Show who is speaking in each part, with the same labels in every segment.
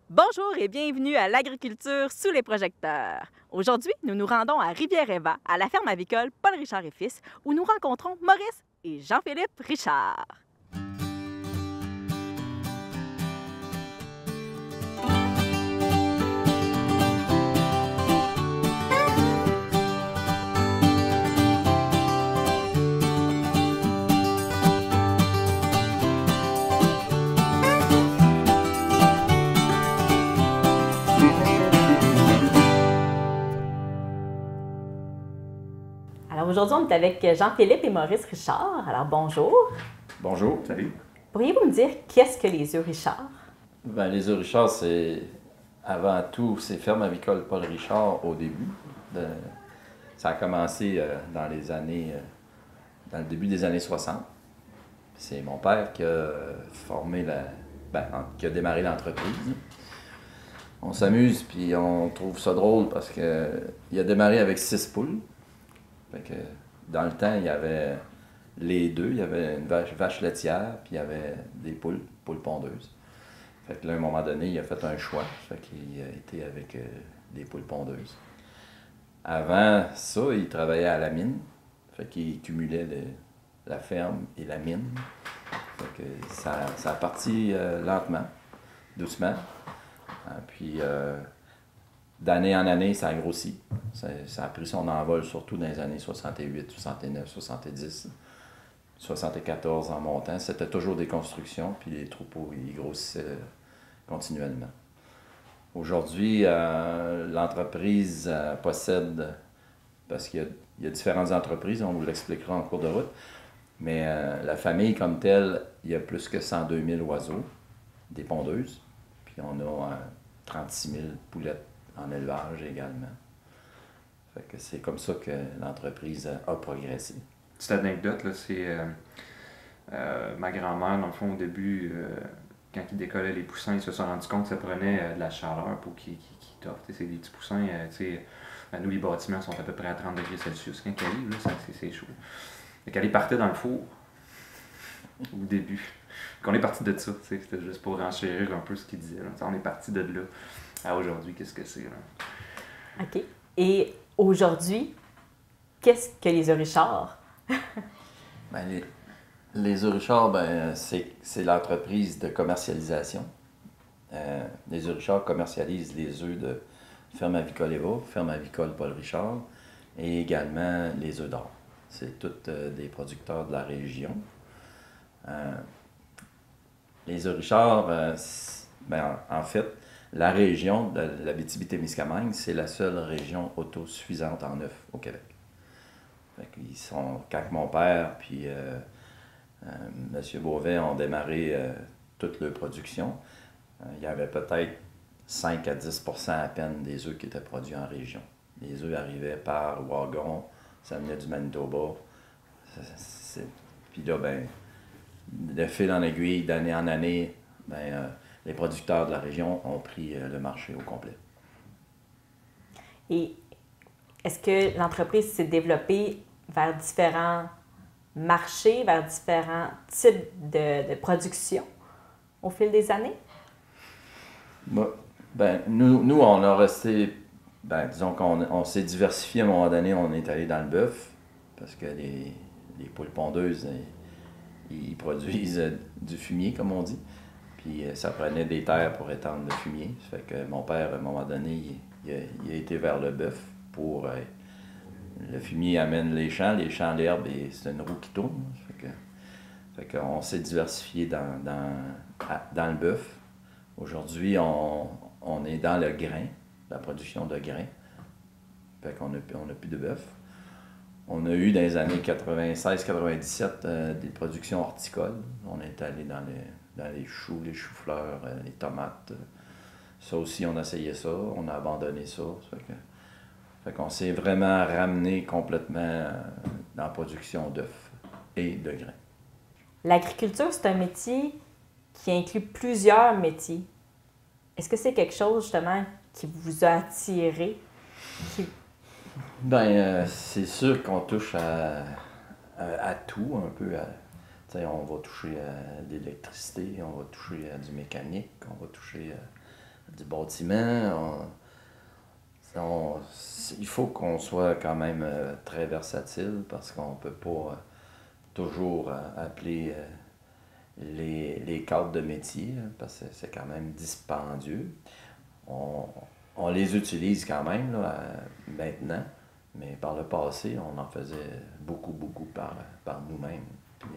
Speaker 1: Bonjour et bienvenue à l'agriculture sous les projecteurs. Aujourd'hui, nous nous rendons à Rivière-Éva, à la ferme avicole Paul Richard et Fils, où nous rencontrons Maurice et Jean-Philippe Richard. Alors aujourd'hui, on est avec Jean-Philippe et Maurice Richard. Alors bonjour.
Speaker 2: Bonjour, salut.
Speaker 1: Pourriez-vous me dire qu'est-ce que les œufs Richard?
Speaker 2: Ben, les œufs Richard, c'est avant tout, c'est ferme avicole Paul Richard au début. Ça a commencé dans les années, dans le début des années 60. C'est mon père qui a qui a démarré l'entreprise. On s'amuse puis on trouve ça drôle parce que il a démarré avec 6 poules. Fait que dans le temps, il y avait les deux. Il y avait une vache laitière, puis il y avait des poules pondeuses. Fait que là, à un moment donné, il a fait un choix. Fait qu'il a été avec des poules pondeuses. Avant ça, il travaillait à la mine. Fait qu'il cumulait la ferme et la mine. Fait que ça a parti lentement, doucement. Puis d'année en année, ça a grossi. Ça a pris son envol, surtout dans les années 68, 69, 70, 74 en montant. C'était toujours des constructions, puis les troupeaux, ils grossissaient continuellement. Aujourd'hui, l'entreprise possède, parce qu'il y a différentes entreprises, on vous l'expliquera en cours de route, mais la famille comme telle, il y a plus que 102 000 oiseaux, des pondeuses, puis on a 36 000 poulettes en élevage également. Fait que c'est comme ça que l'entreprise a progressé.
Speaker 3: Petite anecdote, là, c'est ma grand-mère, dans le fond, au début, quand ils décollaient les poussins, ils se sont rendus compte que ça prenait de la chaleur pour qu'ils toffent. C'est des petits poussins, nous, les bâtiments sont à peu près à 30 degrés Celsius. Quand ils arrivent, là, c'est chaud. Fait qu'elle est partie dans le four au début. Qu'on est parti de ça, c'était juste pour renchérir un peu ce qu'il disait. Là. On est parti de là à aujourd'hui, qu'est-ce que c'est? Là?
Speaker 1: OK. Et aujourd'hui, qu'est-ce que les œufs Richard?
Speaker 2: Ben, les œufs Richard, c'est l'entreprise de commercialisation. Les œufs Richard commercialisent les œufs de Ferme Avicole Éva, Ferme Avicole Paul Richard et également les œufs d'or. C'est tous des producteurs de la région. Les œufs Richard, en fait, la région de l'Abitibi-Témiscamingue, c'est la seule région autosuffisante en œufs au Québec. Fait qu'ils sont, quand mon père puis M. Beauvais ont démarré toute leur production, il y avait peut-être 5 à 10 à peine des œufs qui étaient produits en région. Les œufs arrivaient par wagon, ça venait du Manitoba. Puis là, de fil en aiguille, d'année en année, les producteurs de la région ont pris le marché au complet.
Speaker 1: Et est-ce que l'entreprise s'est développée vers différents marchés, vers différents types de production au fil des années?
Speaker 2: Nous, on a resté, disons qu'on s'est diversifié à un moment donné, on est allé dans le bœuf, parce que les poules pondeuses, ils produisent du fumier, comme on dit. Puis ça prenait des terres pour étendre le fumier. Ça fait que mon père, à un moment donné, il a été vers le bœuf pour... le fumier amène les champs, l'herbe, et c'est une roue qui tourne. Fait qu'on s'est diversifié dans le bœuf. Aujourd'hui, on est dans le grain, la production de grains. Fait qu'on n'a plus de bœuf. On a eu dans les années 96-97 des productions horticoles. On est allé dans les choux, les choux-fleurs, les tomates. Ça aussi, on a essayé ça, on a abandonné ça. Fait qu'on s'est vraiment ramené complètement dans la production d'œufs et de grains.
Speaker 1: L'agriculture, c'est un métier qui inclut plusieurs métiers. Est-ce que c'est quelque chose, justement, qui vous a attiré?
Speaker 2: C'est sûr qu'on touche à tout, un peu. On va toucher à l'électricité, on va toucher à du mécanique, on va toucher du bâtiment. Il faut qu'on soit quand même très versatile parce qu'on ne peut pas toujours appeler les cadres de métier parce que c'est quand même dispendieux. On les utilise quand même là, maintenant, mais par le passé, on en faisait beaucoup par nous-mêmes. Puis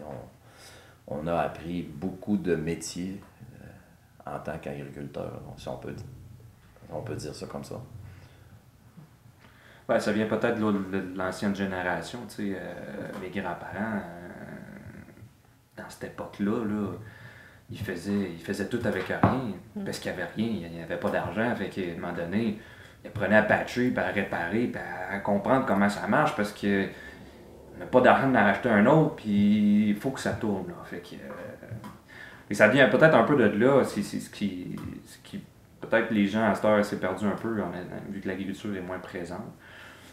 Speaker 2: on a appris beaucoup de métiers en tant qu'agriculteur, si on peut dire ça comme ça.
Speaker 3: Ben, ça vient peut-être de l'ancienne génération, tu sais, mes grands-parents, dans cette époque-là, ils faisaient tout avec rien, parce qu'il n'y avait rien, il n'y avait pas d'argent, fait qu'à un moment donné, ils apprenaient à patcher, puis à réparer, puis à comprendre comment ça marche, parce que on n'a pas d'argent d'en racheter un autre, puis il faut que ça tourne, là, fait que... et ça vient peut-être un peu de là, c'est ce qui peut-être les gens à cette heure s'est perdu un peu, vu que l'agriculture est moins présente.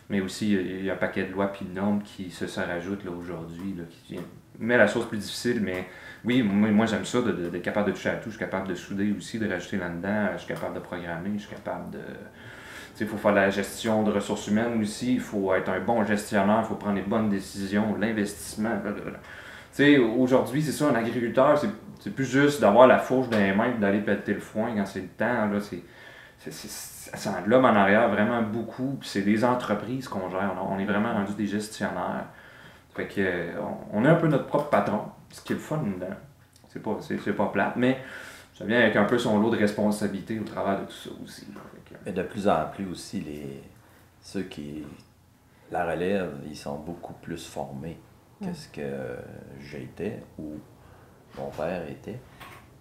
Speaker 3: Mais aussi, il y a un paquet de lois et de normes qui se rajoutent là, aujourd'hui, là, qui met la chose plus difficile. Mais oui, moi j'aime ça, d'être capable de toucher à tout. Je suis capable de souder aussi, de rajouter là-dedans. Je suis capable de programmer, je suis capable de... Il faut faire de la gestion de ressources humaines aussi. Il faut être un bon gestionnaire, il faut prendre les bonnes décisions, l'investissement. Aujourd'hui, c'est ça, un agriculteur, c'est plus juste d'avoir la fourche dans les mains et d'aller péter le foin quand c'est le temps. Là, ça englobe en arrière vraiment beaucoup. Puis c'est des entreprises qu'on gère. On est vraiment rendu des gestionnaires. Fait que on est un peu notre propre patron. Ce qui est le fun dedans. C'est pas plate, mais ça vient avec un peu son lot de responsabilité au travers de tout ça aussi.
Speaker 2: Et de plus en plus aussi, ceux qui la relève, ils sont beaucoup plus formés que ce que j'étais ou mon père était.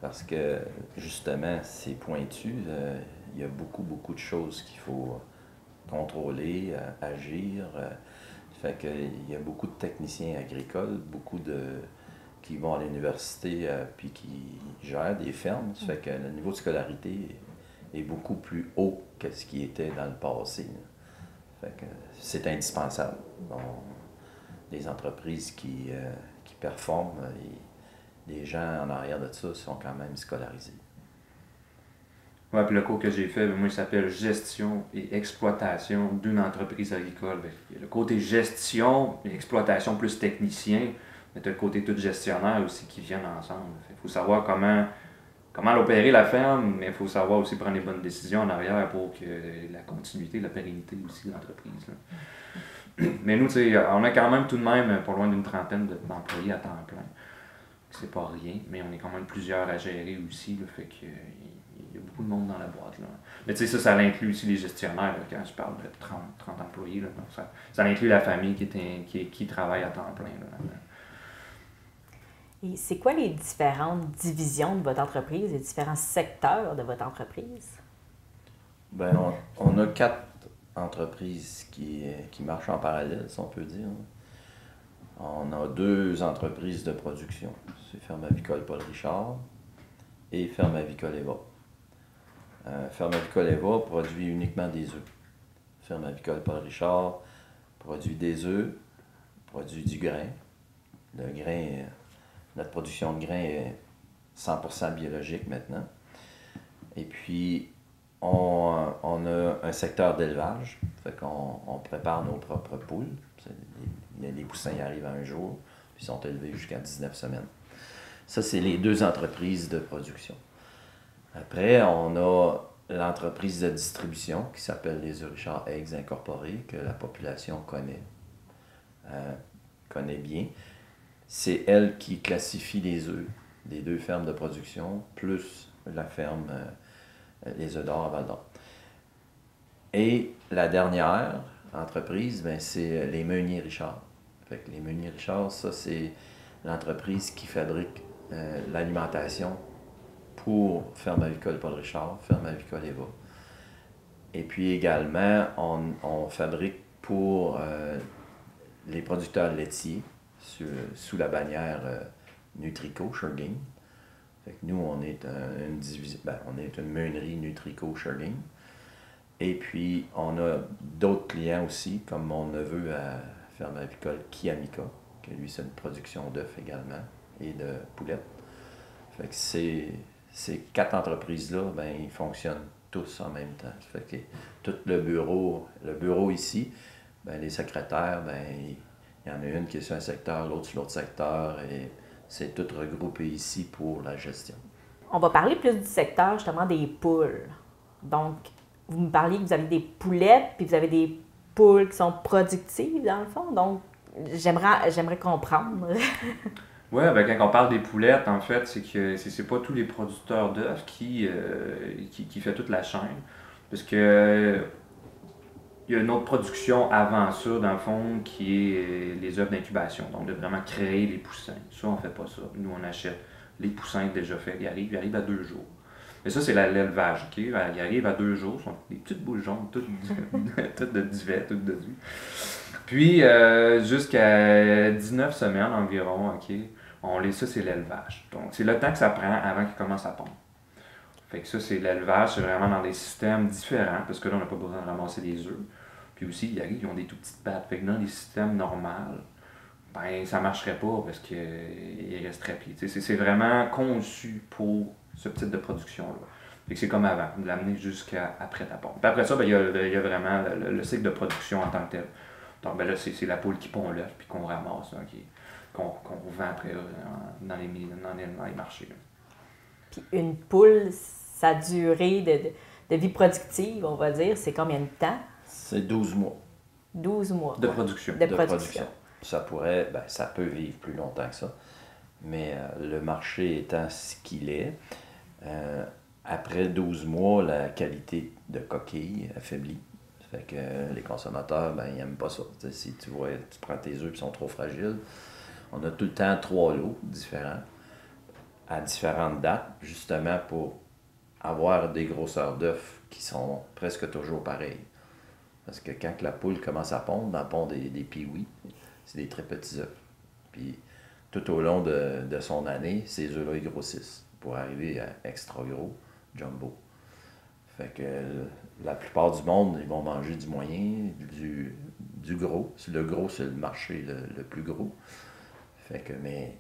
Speaker 2: Parce que justement, c'est pointu. Il y a beaucoup de choses qu'il faut contrôler, agir. Fait que il y a beaucoup de techniciens agricoles, qui vont à l'université puis qui gèrent des fermes. Ça fait que le niveau de scolarité est beaucoup plus haut que ce qui était dans le passé. Fait que c'est indispensable. Des entreprises qui performent, les gens en arrière de ça sont quand même scolarisés.
Speaker 3: Ouais, puis le cours que j'ai fait, moi, il s'appelle Gestion et exploitation d'une entreprise agricole. Il y a le côté gestion et exploitation plus technicien, mais tu as le côté tout gestionnaire aussi qui viennent ensemble. Il faut savoir comment l'opérer la ferme, mais il faut savoir aussi prendre les bonnes décisions en arrière pour que la continuité, la pérennité aussi de l'entreprise. Mais nous, on a quand même tout de même pas loin d'une trentaine d'employés à temps plein. C'est pas rien, mais on est quand même plusieurs à gérer aussi, le fait qu'il y a beaucoup de monde dans la boîte. Là. Mais tu sais, ça inclut aussi les gestionnaires, là, quand je parle de 30 employés. Là, donc ça inclut la famille qui travaille à temps plein. Là.
Speaker 4: Et c'est quoi les différentes divisions de votre entreprise, les différents secteurs de votre entreprise?
Speaker 2: Ben, on a 4 entreprises qui marchent en parallèle, si on peut dire. On a 2 entreprises de production. C'est Ferme avicole Paul Richard et Ferme avicole Eva. Ferme avicole Eva produit uniquement des œufs. Ferme avicole Paul Richard produit des œufs, produit du grain. Le grain, notre production de grain est 100% biologique maintenant. Et puis, on a un secteur d'élevage, fait qu'on prépare nos propres poules. Les poussins y arrivent un jour, puis ils sont élevés jusqu'à 19 semaines. Ça, c'est les 2 entreprises de production. Après, on a l'entreprise de distribution qui s'appelle les œufs Richard Eggs Incorporés, que la population connaît bien. C'est elle qui classifie les œufs des 2 fermes de production, plus la ferme Les œufs d'or à Val-d'Or. Et la dernière entreprise, ben, c'est les Meuniers Richard. Fait que les Meuniers Richard, ça, c'est l'entreprise qui fabrique l'alimentation pour Ferme avicole Paul Richard, Ferme avicole Eva. Et puis également, on fabrique pour les producteurs laitiers sous la bannière Nutrico Shergin. Fait que nous, on est une division, on est une meunerie Nutrico Shergin. Et puis, on a d'autres clients aussi, comme mon neveu à Ferme avicole Kiamika, que lui, c'est une production d'œufs également et de poulettes. Fait que ces 4 entreprises-là, ben, ils fonctionnent tous en même temps. Ça fait que tout le bureau ici, ben, les secrétaires, ben, il y en a une qui est sur un secteur, l'autre sur l'autre secteur, et c'est tout regroupé ici pour la gestion.
Speaker 4: On va parler plus du secteur, justement, des poules. Donc, vous me parliez que vous avez des poulettes, puis vous avez des poules qui sont productives, dans le fond. Donc, j'aimerais comprendre.
Speaker 3: Oui, ben, quand on parle des poulettes, en fait, c'est que c'est pas tous les producteurs d'œufs qui fait toute la chaîne. Parce que il y a une autre production avant ça, dans le fond, qui est les œufs d'incubation. Donc, de vraiment créer les poussins. Ça, on fait pas ça. Nous, on achète les poussins déjà faits. Ils arrivent à 2 jours. Mais ça, c'est l'élevage, OK? Ils arrivent à 2 jours. Ce sont des petites boules jaunes, toutes de duvet, toutes de duvet. Puis, jusqu'à 19 semaines environ, OK? Ça, c'est l'élevage. Donc, c'est le temps que ça prend avant qu'ils commencent à pondre. Fait que ça, c'est l'élevage, c'est vraiment dans des systèmes différents, parce que là, on n'a pas besoin de ramasser des œufs. Puis aussi, ils ont des tout petites pattes. Fait que dans des systèmes normaux, ben, ça ne marcherait pas parce qu'il resterait pied. C'est vraiment conçu pour ce type de production-là. Fait que c'est comme avant, de l'amener jusqu'à après ta ponte. Puis après ça, ben, il y a vraiment le cycle de production en tant que tel. Donc, ben là, c'est la poule qui pond l'œuf, puis qu'on ramasse, hein, qu'on vend après dans les marchés. Là.
Speaker 4: Puis une poule, sa durée de vie productive, on va dire, c'est combien de temps?
Speaker 2: C'est 12 mois.
Speaker 4: 12 mois.
Speaker 3: De production.
Speaker 4: De production.
Speaker 2: Ça peut vivre plus longtemps que ça. Mais le marché étant ce qu'il est, après 12 mois, la qualité de coquille affaiblit. Ça fait que les consommateurs, ben, ils n'aiment pas ça. T'sais, si tu prends tes œufs et ils sont trop fragiles, on a tout le temps 3 lots différents, à différentes dates, justement pour avoir des grosseurs d'œufs qui sont presque toujours pareilles. Parce que quand la poule commence à pondre, dans le pond des piouis, c'est des très petits œufs. Puis tout au long de son année, ces œufs-là, ils grossissent pour arriver à extra gros, jumbo. Fait que la plupart du monde, ils vont manger du moyen, du gros. Le gros, c'est le marché le plus gros. Fait que, mais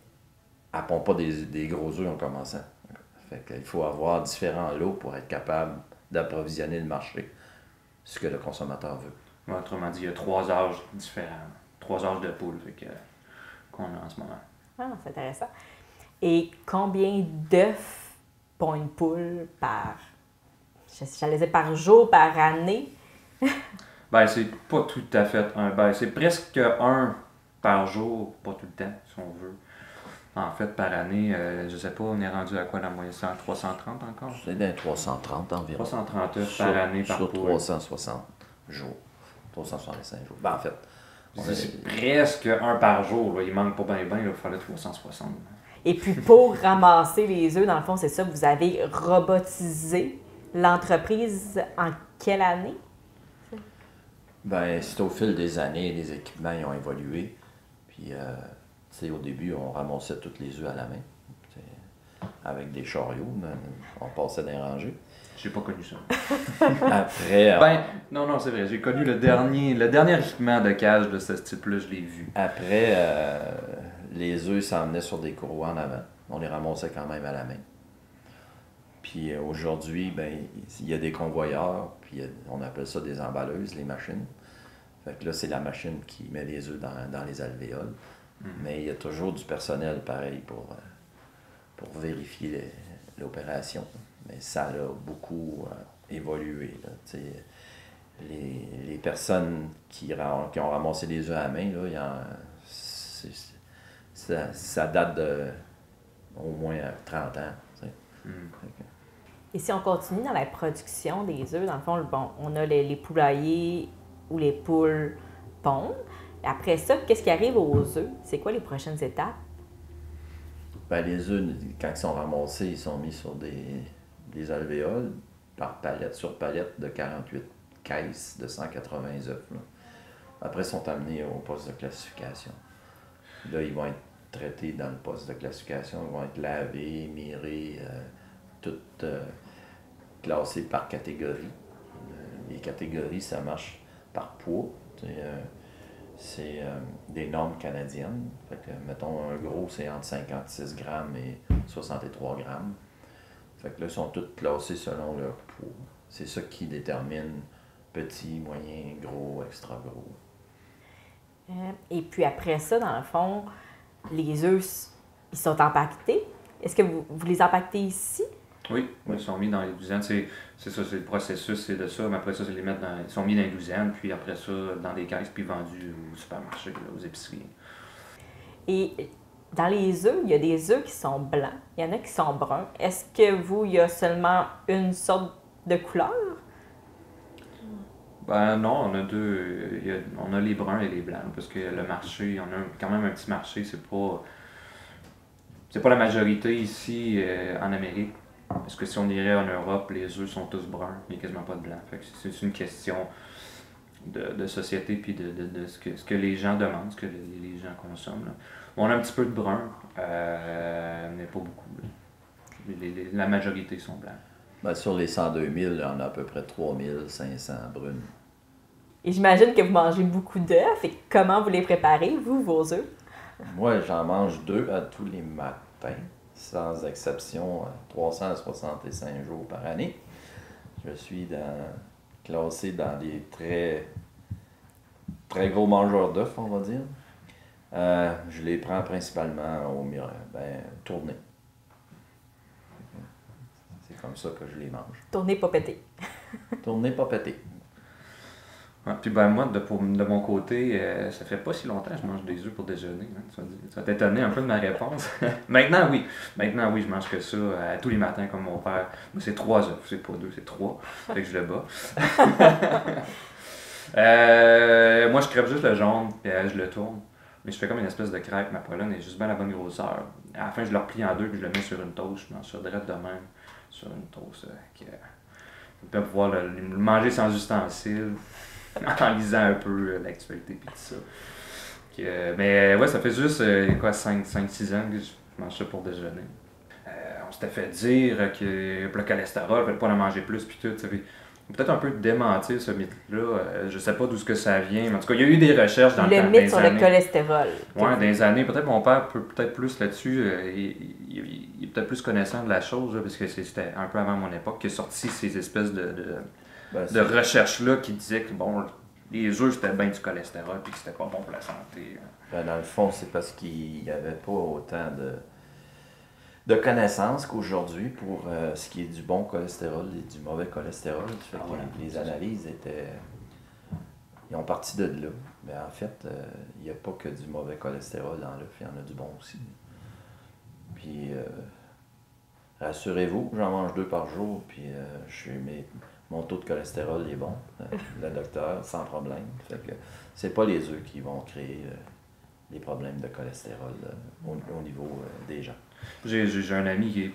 Speaker 2: elle ne pond pas des gros œufs en commençant. Fait qu'il faut avoir différents lots pour être capable d'approvisionner le marché, ce que le consommateur veut.
Speaker 3: Autrement dit, il y a 3 âges différents. 3 âges de poules qu'on a en ce moment.
Speaker 4: Ah, c'est intéressant. Et combien d'œufs pond une poule j'allais dire par jour, par année?
Speaker 3: Ben, c'est pas tout à fait un. Ben, c'est presque un par jour, pas tout le temps, si on veut. En fait, par année, je sais pas, on est rendu à quoi la moyenne? 330 encore?
Speaker 2: C'est dans 330 environ.
Speaker 3: 330 œufs par année par
Speaker 2: sur
Speaker 3: poule.
Speaker 2: 360 jours. 365 jours. Ben, en fait,
Speaker 3: C'est presque un par jour. Là. Il manque pas bien, il va falloir 360.
Speaker 4: Et puis pour ramasser les œufs, dans le fond, c'est ça, vous avez robotisé l'entreprise en quelle année?
Speaker 2: ben, c'est au fil des années, les équipements ils ont évolué. Puis, au début, on ramassait tous les œufs à la main. Avec des chariots, on passait dans les rangées.
Speaker 3: J'ai pas connu ça.
Speaker 2: Après,
Speaker 3: non, c'est vrai. J'ai connu le dernier équipement de cage de ce type-là, je l'ai vu.
Speaker 2: après les œufs s'emmenaient sur des courroies en avant. On les ramassait quand même à la main. Puis aujourd'hui, ben, il y a des convoyeurs, puis on appelle ça des emballeuses, les machines. Fait que là, c'est la machine qui met les œufs dans les alvéoles. Mais il y a toujours du personnel pareil pour vérifier l'opération. Mais ça a beaucoup évolué. Là, les personnes qui ont ramassé les œufs à la main, là, ça date de au moins 30 ans.
Speaker 4: Et si on continue dans la production des œufs, dans le fond, bon, on a les poulaillers où les poules pondent. Après ça, qu'est-ce qui arrive aux œufs? C'est quoi les prochaines étapes?
Speaker 2: Ben, les œufs, quand ils sont ramassés, ils sont mis sur des alvéoles sur palette de 48 caisses de 180 œufs. Là. Après, ils sont amenés au poste de classification. Là, ils vont être traités dans le poste de classification. Ils vont être lavés, mirés, toutes classés par catégorie. Les catégories, ça marche par poids. C'est des normes canadiennes. Fait que, mettons, un gros, c'est entre 56 grammes et 63 grammes. Fait que là, ils sont tous classés selon leur poids. c'est ça qui détermine petit, moyen, gros, extra gros.
Speaker 4: Et puis après ça, dans le fond, les œufs, ils sont empaquetés. Est-ce que vous les empaquetez ici?
Speaker 3: Oui, ils sont mis dans les douzaines. C'est ça, c'est le processus, c'est de ça. Mais après ça, c'est les mettre ils sont mis dans les douzaines, puis après ça, dans des caisses, puis vendus au supermarché, là, aux épiceries.
Speaker 4: Et dans les œufs, il y a des œufs qui sont blancs, il y en a qui sont bruns. Est-ce que vous, il y a seulement une sorte de couleur?
Speaker 3: Ben non, on a deux. On a les bruns et les blancs, parce que le marché, on a quand même un petit marché, c'est pas la majorité ici en Amérique. Parce que si on irait en Europe, les œufs sont tous bruns, il n'y a quasiment pas de blanc. Fait que c'est une question de société puis de ce que les gens demandent, ce que les gens consomment. Là. On a un petit peu de brun, mais pas beaucoup. La majorité sont blancs.
Speaker 2: Ben, sur les 102 000, on a à peu près 3 500 brunes.
Speaker 4: Et j'imagine que vous mangez beaucoup d'œufs. Et comment vous les préparez, vous, vos œufs?
Speaker 2: Moi, j'en mange 2 à tous les matins, sans exception, 365 jours par année. Je suis classé dans les très gros mangeurs d'œufs, on va dire. Je les prends principalement tournés. C'est comme ça que je les mange.
Speaker 4: Tournez pas pété.
Speaker 2: Tournés, pas pétés.
Speaker 3: Ouais, puis ben moi, de mon côté, ça fait pas si longtemps que je mange des œufs pour déjeuner. Hein. Tu vas t'étonner un peu de ma réponse. Maintenant, oui, je mange que ça tous les matins comme mon père. Moi, c'est 3 œufs, c'est pas 2, c'est 3. Fait que je le bats. Moi, je crève juste le jaune, puis je le tourne. Mais je fais comme une espèce de crêpe, ma poêle est juste bien la bonne grosseur. À la fin, je le replie en 2 puis je le mets sur une toast. Je mange ça direct de même sur une toast. Je peux pouvoir le manger sans ustensiles, en lisant un peu l'actualité et tout ça. Mais ouais, ça fait juste 5-6 ans que je mange ça pour déjeuner. On s'était fait dire que pour le cholestérol, il ne fallait pas en manger plus puis tout. Peut-être un peu démentir ce mythe-là. Je sais pas d'où ce que ça vient, mais en tout cas, il y a eu des recherches dans le temps.
Speaker 4: Le mythe sur le cholestérol.
Speaker 3: Oui, dans les années. Peut-être mon père peut peut-être plus là-dessus. Il est peut-être plus connaissant de la chose, là, parce que c'était un peu avant mon époque qu'il a sorti ces espèces de recherches-là qui disaient que bon, les œufs c'était bien du cholestérol puis que c'était pas bon pour la santé.
Speaker 2: Ben, dans le fond, c'est parce qu'il n'y avait pas autant de connaissances qu'aujourd'hui pour ce qui est du bon cholestérol et du mauvais cholestérol. Fait que les analyses ils ont parti de là. Mais en fait, il n'y a pas que du mauvais cholestérol dans l'œuf, il y en a du bon aussi. Puis, rassurez-vous, j'en mange 2 par jour, puis mon taux de cholestérol est bon. Le docteur, sans problème. Fait que c'est pas les œufs qui vont créer des problèmes de cholestérol au niveau des gens.
Speaker 3: J'ai un ami qui est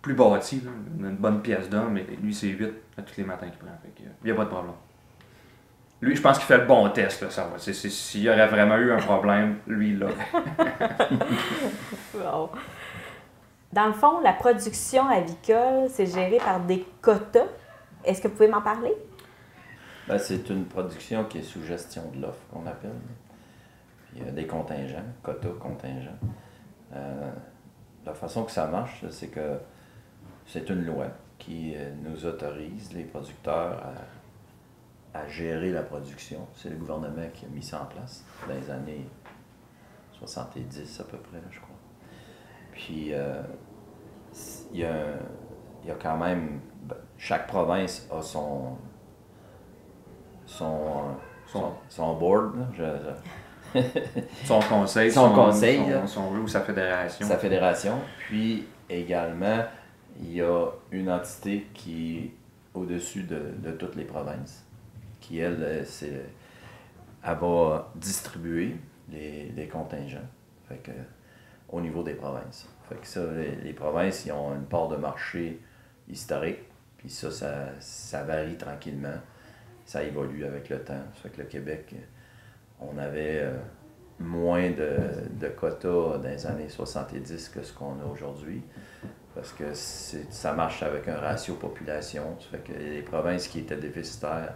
Speaker 3: plus bâti, là, une bonne pièce d'homme, mais lui c'est 8 à tous les matins qu'il prend. Fait que, il n'y a pas de problème. Lui, je pense qu'il fait le bon test, là, ça va. S'il y aurait vraiment eu un problème, lui, là.
Speaker 4: Wow. Dans le fond, la production avicole, c'est géré par des quotas. Est-ce que vous pouvez m'en parler?
Speaker 2: Ben, c'est une production qui est sous gestion de l'offre, qu'on appelle. Puis, il y a des contingents, quotas, contingents. La façon que ça marche, c'est que c'est une loi qui nous autorise, les producteurs, à gérer la production. C'est le gouvernement qui a mis ça en place dans les années 70 à peu près, je crois. Puis, il y a quand même... Chaque province a son board,
Speaker 3: son conseil, ou sa fédération.
Speaker 2: Sa fédération. Puis, également, il y a une entité qui est au-dessus de toutes les provinces, qui, elle va distribuer les contingents au niveau des provinces. Fait que ça, les provinces, ils ont une part de marché historique, puis ça varie tranquillement. Ça évolue avec le temps. Ça fait que le Québec, on avait moins de quotas dans les années 70 que ce qu'on a aujourd'hui, parce que ça marche avec un ratio population. Ça fait que les provinces qui étaient déficitaires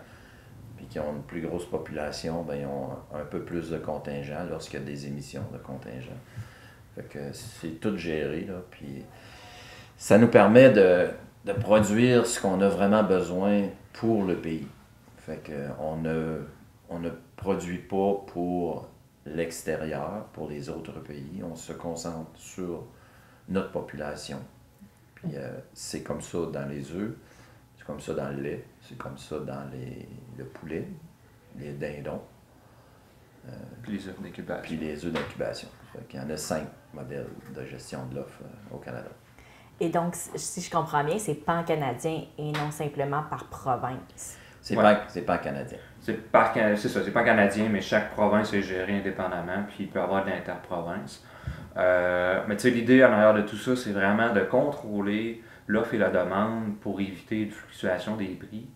Speaker 2: puis qui ont une plus grosse population, ben, ils ont un peu plus de contingents lorsqu'il y a des émissions de contingents. Fait que c'est tout géré, là, puis ça nous permet de produire ce qu'on a vraiment besoin pour le pays. Fait qu'on ne produit pas pour l'extérieur, pour les autres pays. On se concentre sur notre population. Puis c'est comme ça dans les œufs, c'est comme ça dans le lait, c'est comme ça dans le poulet, les dindons.
Speaker 3: Puis les œufs d'incubation.
Speaker 2: Puis les œufs d'incubation. Il y en a 5 modèles de gestion de l'offre au Canada.
Speaker 4: Et donc, si je comprends bien, c'est pan-canadien et non simplement par province.
Speaker 2: C'est pas canadien.
Speaker 3: C'est ça, c'est pas canadien, mais chaque province est gérée indépendamment, puis il peut y avoir de l'interprovince. Mais tu sais, l'idée en arrière de tout ça, c'est vraiment de contrôler l'offre et la demande pour éviter une fluctuation des prix,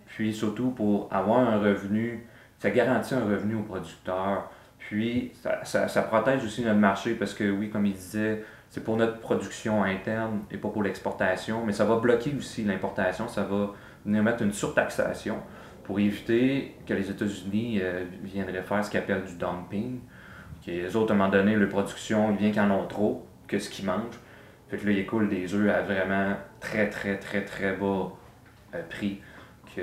Speaker 3: puis surtout pour avoir un revenu, ça garantit un revenu aux producteurs, puis ça protège aussi notre marché parce que oui, comme il disait, c'est pour notre production interne et pas pour l'exportation, mais ça va bloquer aussi l'importation, ça va venir mettre une surtaxation pour éviter que les États-Unis viendraient faire ce qu'ils appellent du dumping. Que les autres, à un moment donné, leur production, bien qu'ils en ont trop que ce qu'ils mangent. Fait que là, ils écoulent des œufs à vraiment très bas prix. Que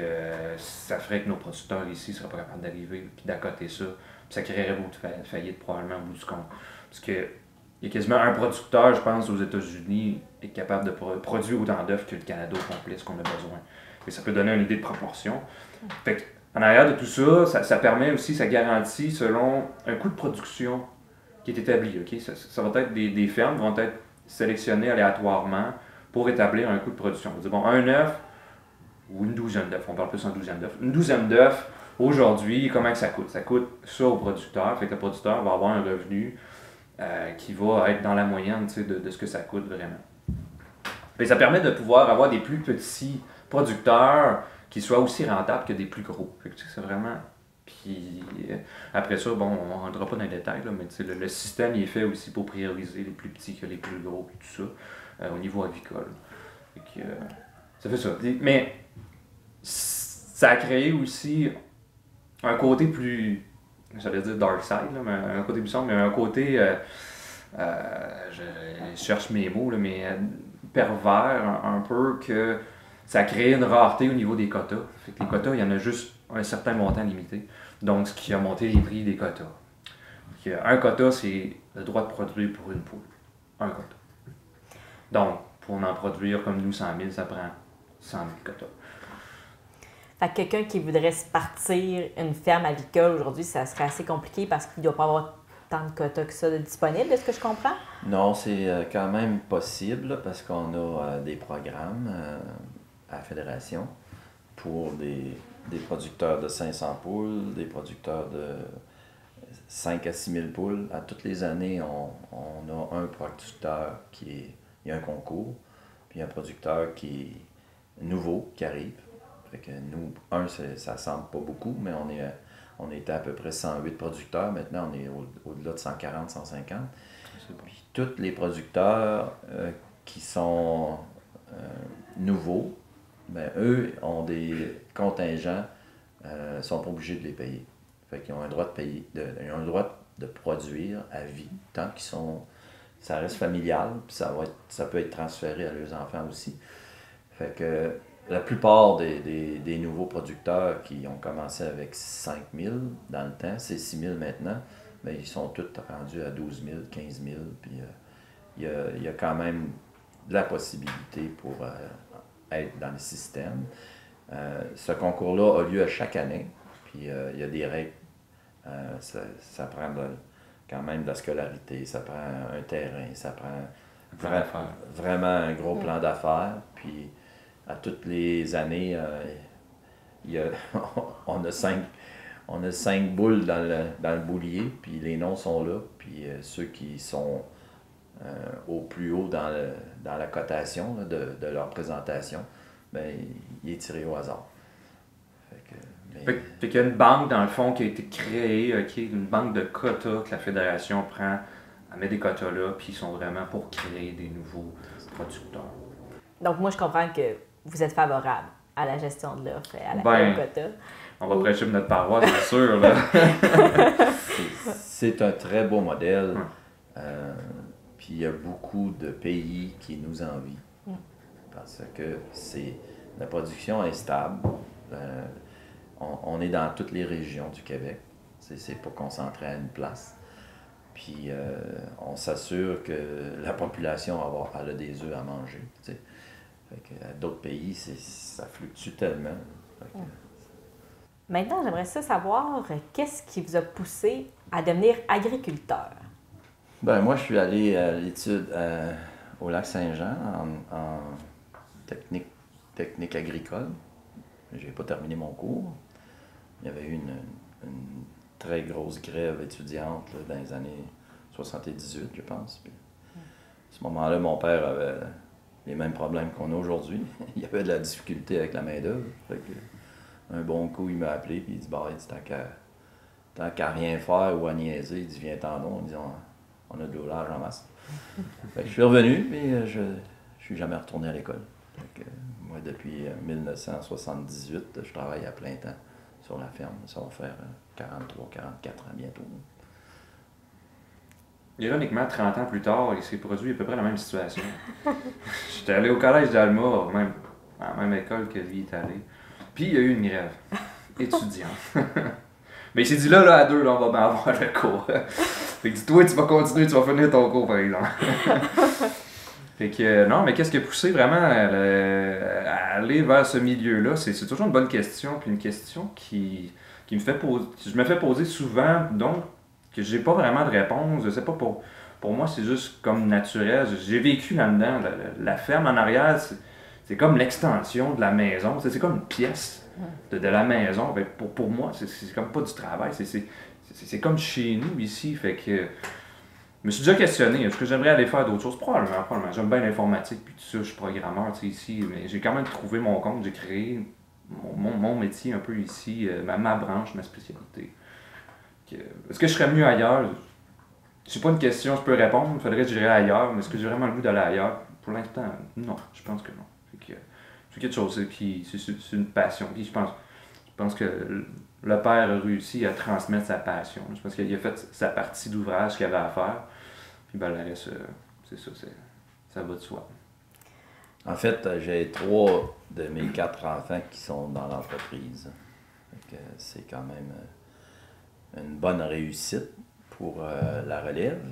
Speaker 3: ça ferait que nos producteurs ici ne seraient pas capables d'arriver puis d'accoter ça. Puis ça créerait beaucoup de faillites probablement au bout du compte. Parce que il y a quasiment un producteur, je pense, aux États-Unis est capable de produire autant d'œufs que le Canada au complet, ce qu'on a besoin. Et ça peut donner une idée de proportion. Fait qu'en arrière de tout ça, ça permet aussi, ça garantit selon un coût de production qui est établi. Okay? Ça va être des fermes vont être sélectionnées aléatoirement pour établir un coût de production. On dit, bon, un œuf ou une douzaine d'œufs, on parle plus en douzaine d'œufs. Une douzaine d'œufs, aujourd'hui, comment que ça coûte? Ça coûte ça au producteur, fait que le producteur va avoir un revenu qui va être dans la moyenne de ce que ça coûte vraiment. Et ça permet de pouvoir avoir des plus petits producteurs qui soient aussi rentables que des plus gros. Fait que, c'est vraiment... Puis après ça, bon, on ne rentrera pas dans les détails, là, mais le système il est fait aussi pour prioriser les plus petits que les plus gros et tout ça au niveau avicole. Fait que, ça fait ça. Mais ça a créé aussi un côté plus... J'allais dire dark side, là, mais un côté plus sombre, mais un côté, je cherche mes mots, là, mais pervers un peu, que ça a créé une rareté au niveau des quotas. Fait que les quotas, il y en a juste un certain montant limité. Donc, ce qui a monté les prix des quotas. Un quota, c'est le droit de produire pour une poule. Un quota. Donc, pour en produire comme nous 100 000, ça prend 100 000 quotas.
Speaker 4: Fait que quelqu'un qui voudrait se partir une ferme avicole aujourd'hui, ça serait assez compliqué parce qu'il ne doit pas avoir tant de quotas que ça de disponibles, est-ce que je comprends?
Speaker 2: Non, c'est quand même possible parce qu'on a des programmes à la Fédération pour des producteurs de 500 poules, des producteurs de 5 à 6 000 poules. À toutes les années, on a un producteur il y a un concours, puis un producteur qui est nouveau, qui arrive. Fait que nous, ça semble pas beaucoup, mais on était à peu près 108 producteurs. Maintenant, on est au-delà de 140, 150. Puis tous les producteurs qui sont nouveaux, ben, eux ont des contingents, sont pas obligés de les payer. Fait qu'ils ont un droit de payer, ils ont un droit de produire à vie, tant qu'ils sont. Ça reste familial, puis ça peut être transféré à leurs enfants aussi. Fait que la plupart des nouveaux producteurs qui ont commencé avec 5 000 dans le temps, c'est 6 000 maintenant, bien, ils sont tous rendus à 12 000, 15 000, puis il y a quand même de la possibilité pour être dans le système. Ce concours-là a lieu à chaque année, puis il y a des règles. Ça prend quand même de la scolarité, ça prend un terrain, ça prend vraiment un gros plan d'affaires, puis à toutes les années, on a 5 boules dans le boulier, puis les noms sont là, puis ceux qui sont au plus haut dans la cotation là, de leur présentation, ben, il est tiré au hasard.
Speaker 3: Fait qu'il y a une banque, dans le fond, qui a été créée, une banque de quotas que la Fédération prend, elle met des quotas là, puis ils sont vraiment pour créer des nouveaux producteurs.
Speaker 4: Donc, moi, je comprends que vous êtes favorable à la gestion de l'offre et à la quota.
Speaker 3: On va prêcher pour notre paroisse, bien sûr. Là.
Speaker 2: C'est un très beau modèle. Puis il y a beaucoup de pays qui nous envient. parce que la production est stable. On est dans toutes les régions du Québec. C'est pas concentré à une place. Puis on s'assure que la population elle a des œufs à manger. Fait que, d'autres pays, ça fluctue tellement.
Speaker 4: Maintenant, j'aimerais savoir qu'est-ce qui vous a poussé à devenir agriculteur?
Speaker 2: Ben moi, je suis allé à l'étude au Lac-Saint-Jean en technique agricole. J'ai pas terminé mon cours. Il y avait eu une très grosse grève étudiante là, dans les années 78, je pense. Puis, à ce moment-là, mon père avait les mêmes problèmes qu'on a aujourd'hui. Il y avait de la difficulté avec la main-d'œuvre. Un bon coup, il m'a appelé et il dit bah, tant qu'à rien faire ou à niaiser, il dit viens-t'en donc. Il dit on a de l'ouvrage en masse. Fait que je suis revenu, mais je ne suis jamais retourné à l'école. Moi, depuis 1978, je travaille à plein temps sur la ferme. Ça va faire 43, 44 ans bientôt.
Speaker 3: Ironiquement, 30 ans plus tard, il s'est produit à peu près la même situation. J'étais allé au collège d'Alma, à la même école que lui est allé. Puis il y a eu une grève étudiante. Mais il s'est dit là, à deux, là, on va bien avoir le cours. Fait que dis-toi, tu vas continuer, tu vas finir ton cours, par exemple. Fait que non, mais qu'est-ce qui a poussé vraiment à aller vers ce milieu-là? C'est toujours une bonne question, puis une question qui me fait poser, je me fais poser souvent, donc que j'ai pas vraiment de réponse. Je sais pas, pour moi, c'est juste comme naturel. J'ai vécu là-dedans. La ferme en arrière, c'est comme l'extension de la maison. C'est comme une pièce de la maison. Ben, pour moi, c'est comme pas du travail. C'est comme chez nous ici. Fait que je me suis déjà questionné. Est-ce que j'aimerais aller faire d'autres choses? Probablement. J'aime bien l'informatique. Puis tout ça, je suis programmeur ici. Mais j'ai quand même trouvé mon compte. J'ai créé mon métier un peu ici. Ma branche, ma spécialité. Est-ce que je serais mieux ailleurs? C'est pas une question que je peux répondre. Il faudrait que j'irais ailleurs. Mais est-ce que j'ai vraiment le goût d'aller ailleurs? Pour l'instant, non. Je pense que non. C'est quelque chose. Puis c'est une passion. Puis je pense que le père a réussi à transmettre sa passion. Je pense qu'il a fait sa partie d'ouvrage qu'il avait à faire. Puis ben, le reste, c'est ça. Ça va de soi.
Speaker 2: En fait, j'ai 3 de mes 4 enfants qui sont dans l'entreprise. C'est quand même une bonne réussite pour la relève.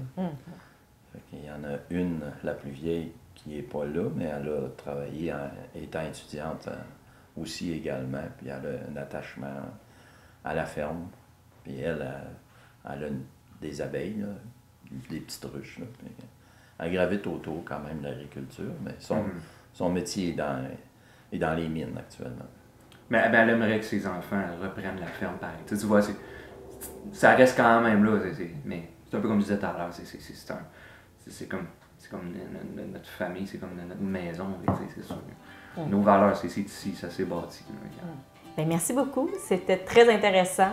Speaker 2: Il y en a une, la plus vieille, qui n'est pas là, mais elle a travaillé étant étudiante aussi également. Puis elle a un attachement à la ferme. Puis elle a des abeilles, là, des petites ruches. Là. Puis elle gravite autour quand même de l'agriculture, mais son métier est dans les mines actuellement. Mais
Speaker 3: elle aimerait que ses enfants reprennent la ferme pareil. Tu vois, ça reste quand même là. Mais c'est un peu comme je disais tout à l'heure. C'est comme notre famille, c'est comme notre maison. C'est sûr. Nos valeurs, c'est ici, ça s'est bâti.
Speaker 4: Bien, merci beaucoup. C'était très intéressant.